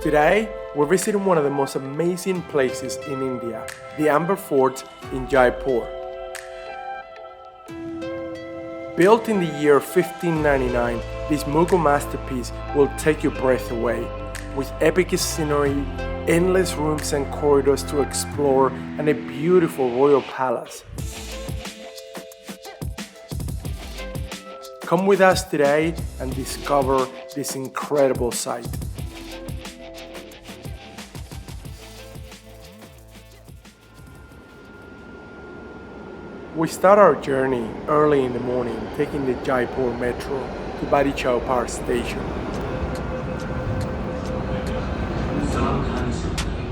Today, we're visiting one of the most amazing places in India, the Amber Fort in Jaipur. Built in the year 1599, this Mughal masterpiece will take your breath away, with epic scenery, endless rooms and corridors to explore, and a beautiful royal palace. Come with us today and discover this incredible site. We start our journey early in the morning, taking the Jaipur Metro to Badi Chowpar station. सावधानी से उतरें।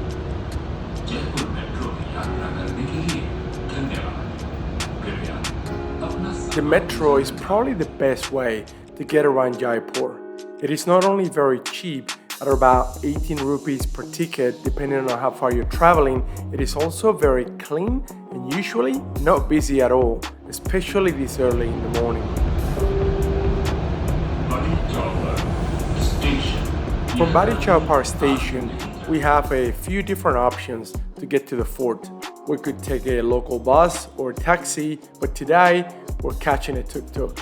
Jaipur metro की यात्रा करने के लिए धन्यवाद। कृपया अपना The metro is probably the best way to get around Jaipur. It is not only very cheap, at about 18 rupees per ticket depending on how far you're traveling, it is also very clean and usually not busy at all, especially this early in the morning. बड़ी chopper station From Badi Chowpar station, we have a few different options to get to the fort. We could take a local bus or a taxi, but today we're catching a tuk-tuk.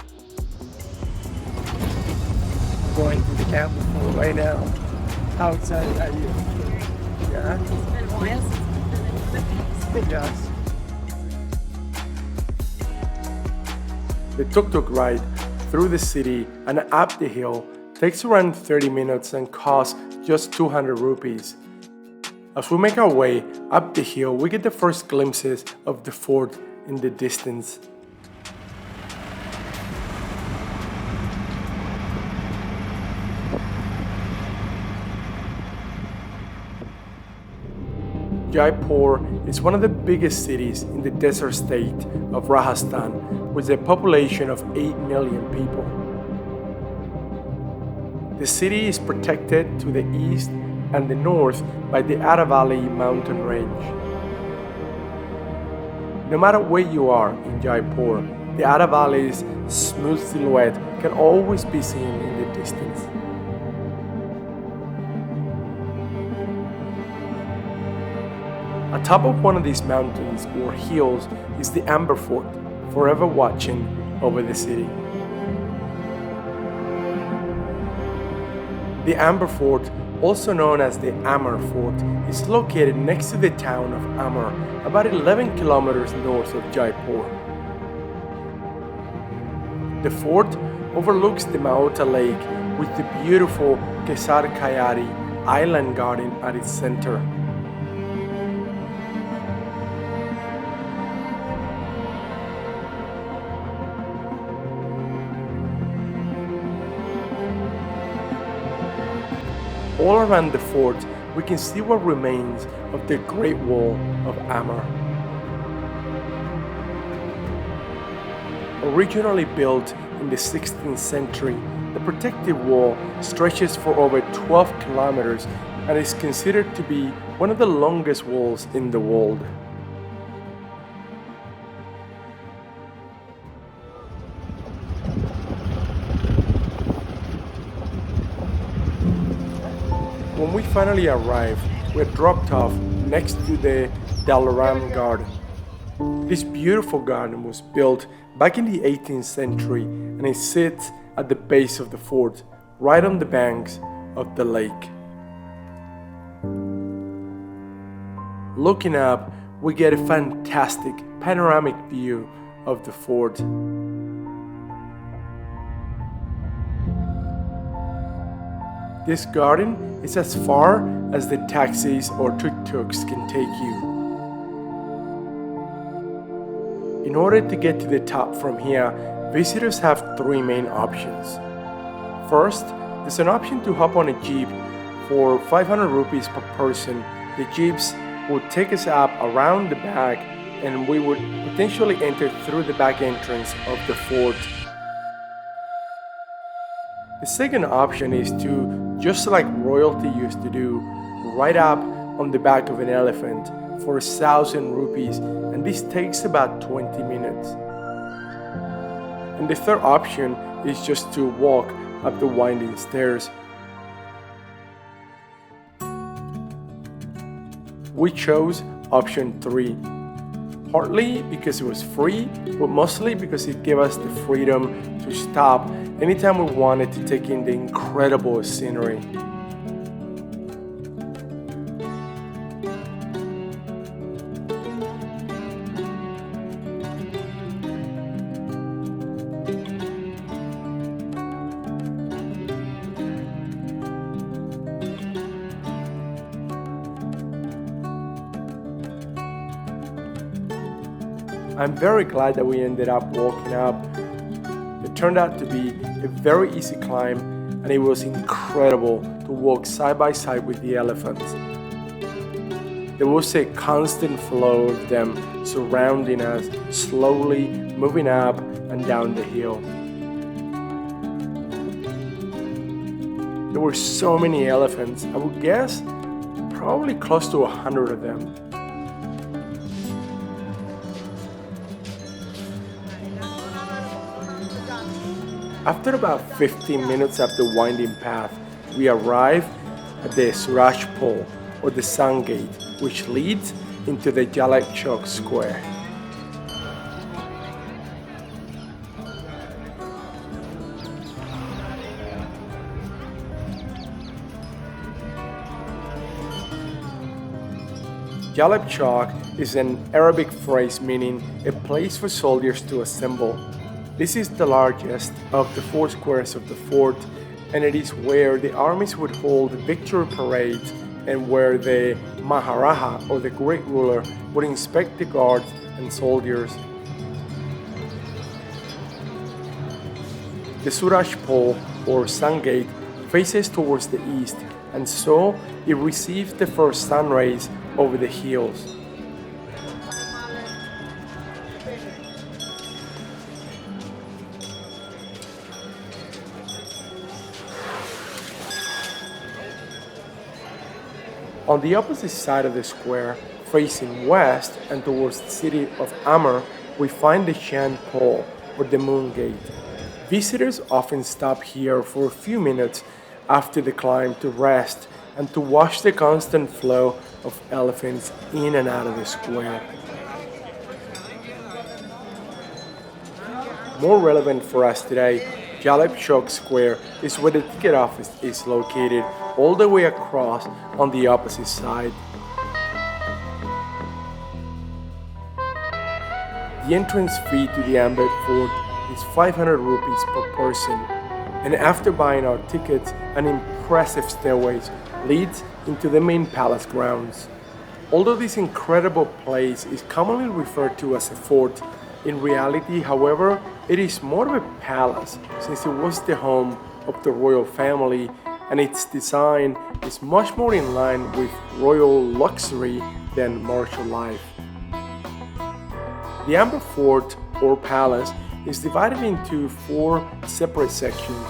Going to the camp right now. How excited are you? Yeah? Yes. The tuk-tuk ride through the city and up the hill takes around 30 minutes and costs just 200 rupees. As we make our way up the hill, we get the first glimpses of the fort in the distance. Jaipur is one of the biggest cities in the desert state of Rajasthan, with a population of 8 million people. The city is protected to the east and the north by the Aravalli mountain range. No matter where you are in Jaipur, the Aravalli's smooth silhouette can always be seen in the distance. Atop of one of these mountains or hills is the Amber Fort, forever watching over the city. The Amber Fort, also known as the Amar Fort, is located next to the town of Amar, about 11 kilometers north of Jaipur. The fort overlooks the Maota Lake with the beautiful Kesar Kayari Island Garden at its center. All around the fort, we can see what remains of the Great Wall of Amar. Originally built in the 16th century, the protective wall stretches for over 12 kilometers and is considered to be one of the longest walls in the world. When we finally arrive, we're dropped off next to the Dalaram Garden. This beautiful garden was built back in the 18th century and it sits at the base of the fort, right on the banks of the lake. Looking up, we get a fantastic panoramic view of the fort. This garden is as far as the taxis or tuk-tuks can take you. In order to get to the top from here, visitors have three main options. First, there's an option to hop on a jeep for 500 rupees per person. The jeeps would take us up around the back and we would potentially enter through the back entrance of the fort. The second option is to, just like royalty used to do, ride up on the back of an elephant for 1,000 rupees, and this takes about 20 minutes. And the third option is just to walk up the winding stairs. we chose option 3. Partly because it was free, but mostly because it gave us the freedom to stop anytime we wanted to take in the incredible scenery. I'm very glad that we ended up walking up. It turned out to be a very easy climb, and it was incredible to walk side by side with the elephants. There was a constant flow of them surrounding us, slowly moving up and down the hill. There were so many elephants, I would guess probably close to 100 of them. After about 15 minutes up the winding path, we arrive at the Suraj Pole, or the Sun Gate, which leads into the Jaleb Chowk Square. Jaleb Chowk is an Arabic phrase meaning a place for soldiers to assemble. This is the largest of the 4 squares of the fort, and it is where the armies would hold victory parades and where the Maharaja, or the great ruler, would inspect the guards and soldiers. The Suraj Pole, or Sun Gate, faces towards the east, and so it receives the first sun rays over the hills. On the opposite side of the square, facing west and towards the city of Amr, we find the Chand Pole, or the Moon Gate. Visitors often stop here for a few minutes after the climb to rest and to watch the constant flow of elephants in and out of the square. More relevant for us today, Jaleb Chowk Square is where the ticket office is located, all the way across on the opposite side. The entrance fee to the Amber Fort is 500 rupees per person, and after buying our tickets, an impressive stairways leads into the main palace grounds. Although this incredible place is commonly referred to as a fort, in reality, however, it is more of a palace since it was the home of the royal family, and its design is much more in line with royal luxury than martial life. The Amber Fort, or palace, is divided into 4 separate sections,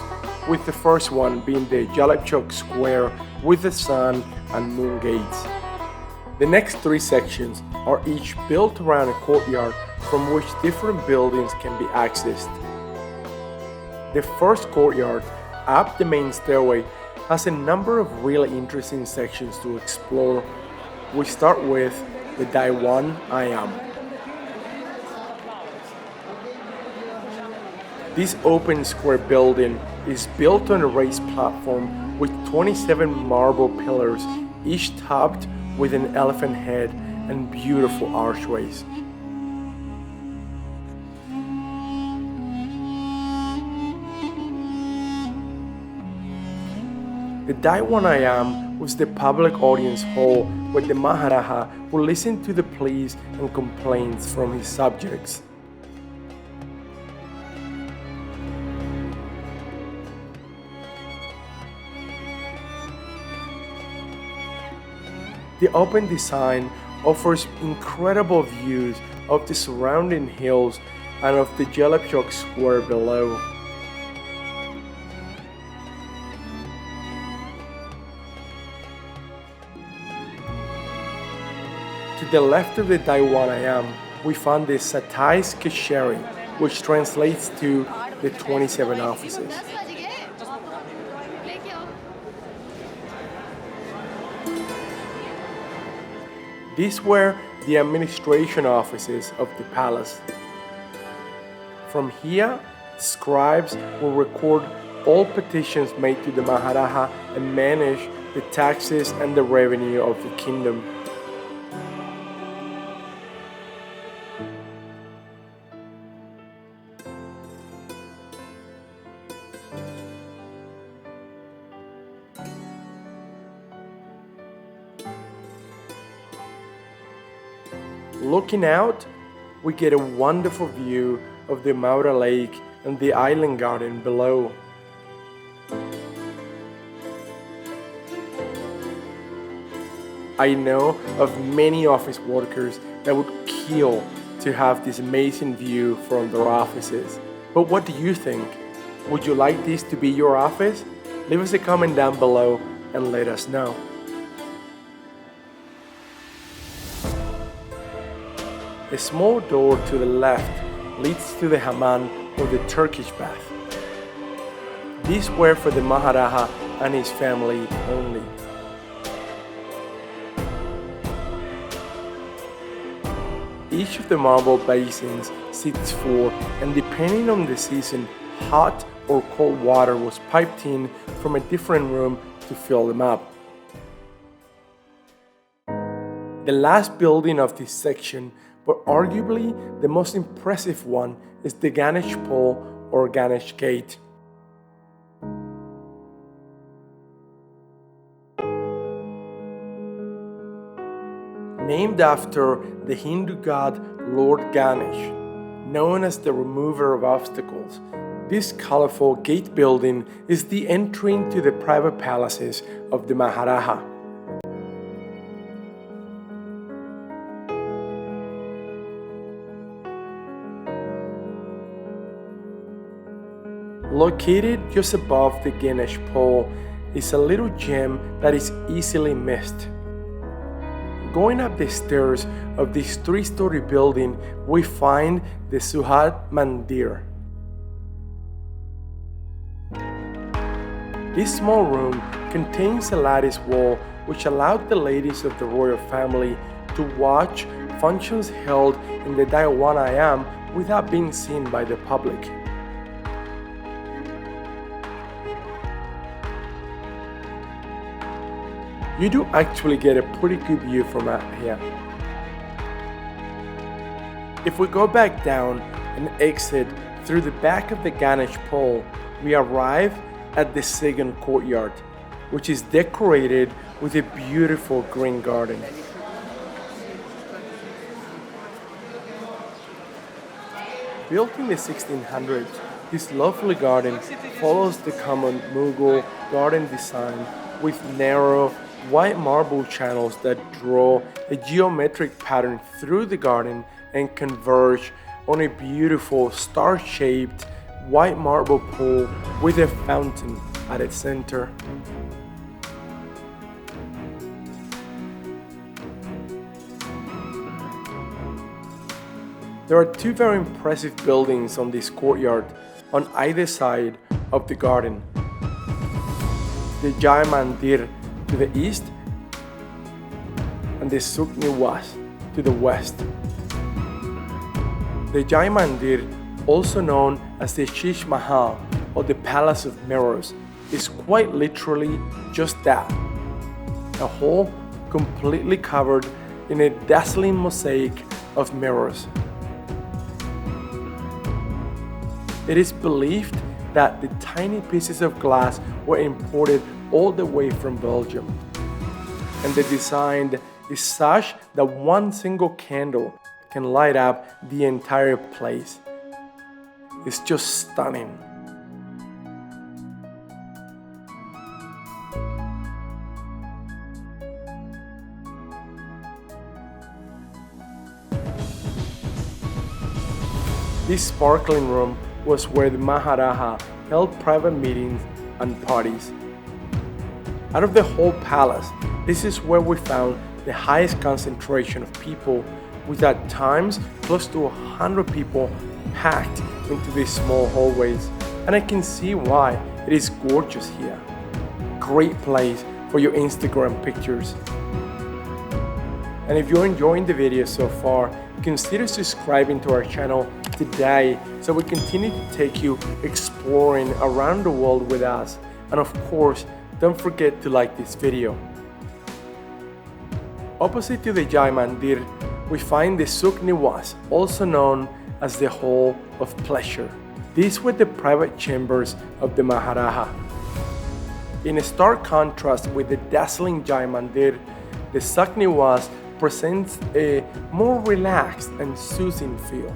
with the first one being the Jaleb Chowk Square with the Sun and Moon Gates. The next 3 sections are each built around a courtyard from which different buildings can be accessed. The first courtyard, up the main stairway, has a number of really interesting sections to explore. We start with the Diwan Ayam. This open square building is built on a raised platform with 27 marble pillars, each topped with an elephant head and beautiful archways. The Diwan Ayam was the public audience hall where the Maharaja would listen to the pleas and complaints from his subjects. The open design offers incredible views of the surrounding hills and of the Jaleb Chowk Square below. To the left of the Diwan Ayam, we found the Satais Keshari, which translates to the 27 offices. These were the administration offices of the palace. From here, scribes will record all petitions made to the Maharaja and manage the taxes and the revenue of the kingdom. Looking out, we get a wonderful view of the Maura Lake and the island garden below. I know of many office workers that would kill to have this amazing view from their offices. But what do you think? Would you like this to be your office? Leave us a comment down below and let us know. A small door to the left leads to the hammam or the Turkish bath. These were for the Maharaja and his family only. Each of the marble basins sits four, and depending on the season, hot or cold water was piped in from a different room to fill them up. The last building of this section, but arguably the most impressive one, is the Ganesh Pole or Ganesh Gate. Named after the Hindu god Lord Ganesh, known as the remover of obstacles, this colorful gate building is the entry into the private palaces of the Maharaja. Located just above the Ganesh Pole is a little gem that is easily missed. Going up the stairs of this three-story building, we find the Suhat Mandir. This small room contains a lattice wall which allowed the ladies of the royal family to watch functions held in the Dayawanayam without being seen by the public. You do actually get a pretty good view from out here. If we go back down and exit through the back of the Ganesh Pole, we arrive at the second courtyard, which is decorated with a beautiful green garden. Built in the 1600s, this lovely garden follows the common Mughal garden design with narrow white marble channels that draw a geometric pattern through the garden and converge on a beautiful star-shaped white marble pool with a fountain at its center. There are two very impressive buildings on this courtyard on either side of the garden. The Jai Mandir to the east and the Sukh Niwas to the west. The Jai Mandir, also known as the Sheesh Mahal or the Palace of Mirrors, is quite literally just that, a hall completely covered in a dazzling mosaic of mirrors. It is believed that the tiny pieces of glass were imported all the way from Belgium, and the design is such that one single candle can light up the entire place. It's just stunning. This sparkling room was where the Maharaja held private meetings and parties. Out of the whole palace, this is where we found the highest concentration of people, with at times close to 100 people packed into these small hallways, and I can see why. It is gorgeous here. Great place for your Instagram pictures. And if you're enjoying the video so far, consider subscribing to our channel today so we continue to take you exploring around the world with us. And of course, don't forget to like this video. Opposite to the Jai Mandir, we find the Sukh Niwas, also known as the Hall of Pleasure. These were the private chambers of the Maharaja. In a stark contrast with the dazzling Jai Mandir, the Sukh Niwas presents a more relaxed and soothing feel.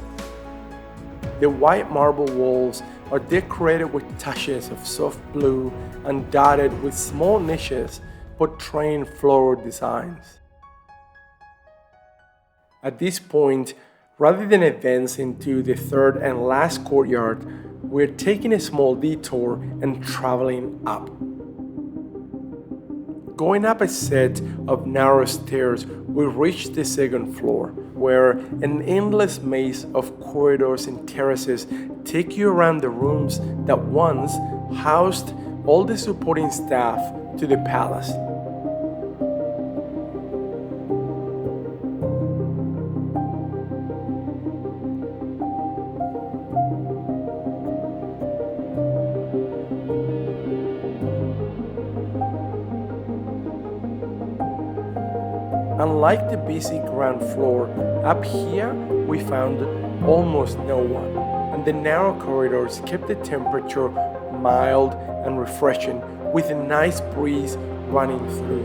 The white marble walls are decorated with touches of soft blue and dotted with small niches portraying floral designs. At this point, rather than advancing to the third and last courtyard, we're taking a small detour and traveling up. Going up a set of narrow stairs, we reach the second floor, where an endless maze of corridors and terraces take you around the rooms that once housed all the supporting staff to the palace. Unlike the busy ground floor, up here we found almost no one, and the narrow corridors kept the temperature mild and refreshing with a nice breeze running through.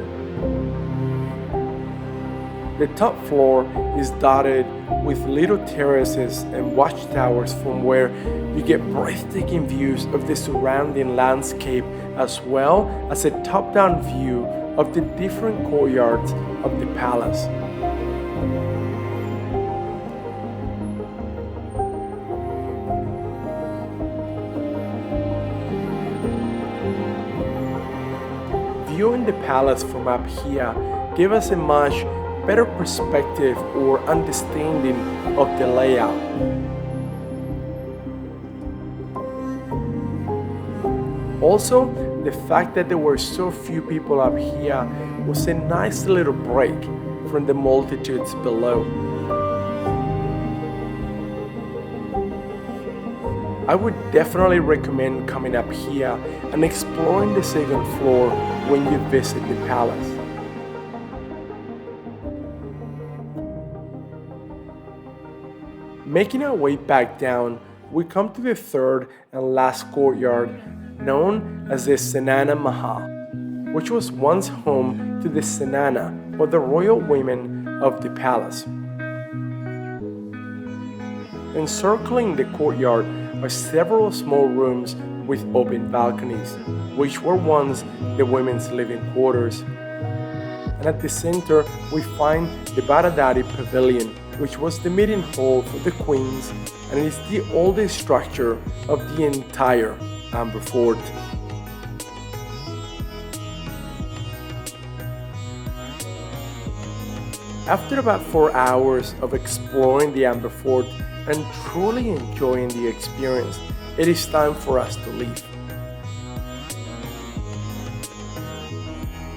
The top floor is dotted with little terraces and watchtowers from where you get breathtaking views of the surrounding landscape as well as a top-down view of the different courtyards of the palace. Viewing the palace from up here gave us a much better perspective or understanding of the layout. Also, the fact that there were so few people up here was a nice little break from the multitudes below. I would definitely recommend coming up here and exploring the second floor when you visit the palace. Making our way back down, we come to the third and last courtyard, known as the Senana Mahal, which was once home to the Senana, or the royal women of the palace. Encircling the courtyard are several small rooms with open balconies, which were once the women's living quarters. And at the center, we find the Baradari Pavilion, which was the meeting hall for the queens, and is the oldest structure of the entire Amber Fort. After about 4 hours of exploring the Amber Fort and truly enjoying the experience, it is time for us to leave.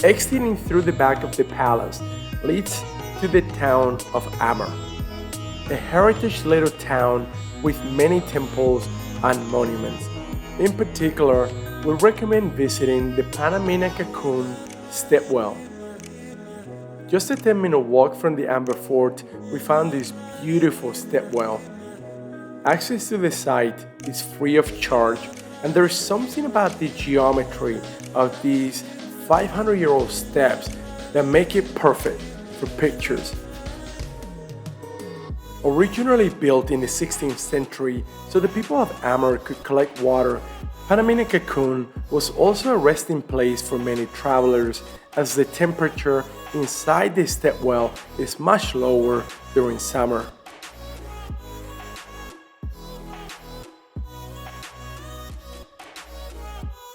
Exiting through the back of the palace leads to the town of Amber, a heritage little town with many temples and monuments. In particular, we recommend visiting the Panamena Cocoon Stepwell. Just a 10-minute walk from the Amber Fort, we found this beautiful stepwell. Access to the site is free of charge, and there is something about the geometry of these 500-year-old steps that make it perfect for pictures. Originally built in the 16th century so the people of Amber could collect water, Panamena Cocoon was also a resting place for many travelers, as the temperature inside the stepwell is much lower during summer.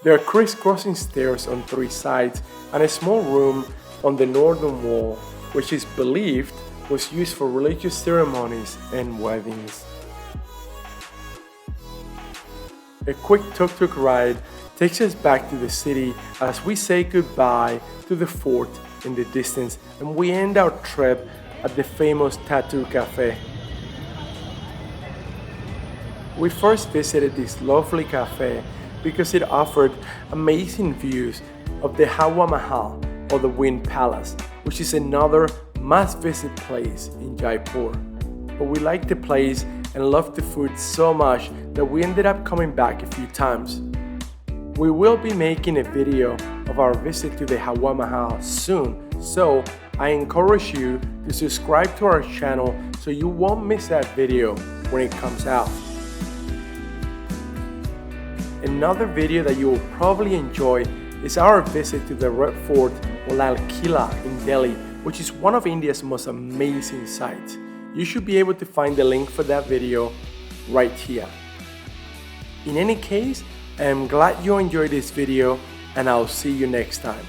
There are crisscrossing stairs on 3 sides and a small room on the northern wall, which is believed was used for religious ceremonies and weddings. A quick tuk-tuk ride takes us back to the city as we say goodbye to the fort in the distance, and we end our trip at the famous Tattoo Cafe. We first visited this lovely cafe because it offered amazing views of the Hawa Mahal, or the Wind Palace, which is another must-visit place in Jaipur. But we liked the place and loved the food so much that we ended up coming back a few times. We will be making a video of our visit to the Hawa Mahal soon, so I encourage you to subscribe to our channel so you won't miss that video when it comes out. Another video that you will probably enjoy is our visit to the Red Fort or Lal Killa in Delhi, which is one of India's most amazing sites. You should be able to find the link for that video right here. In any case, I am glad you enjoyed this video, and I'll see you next time.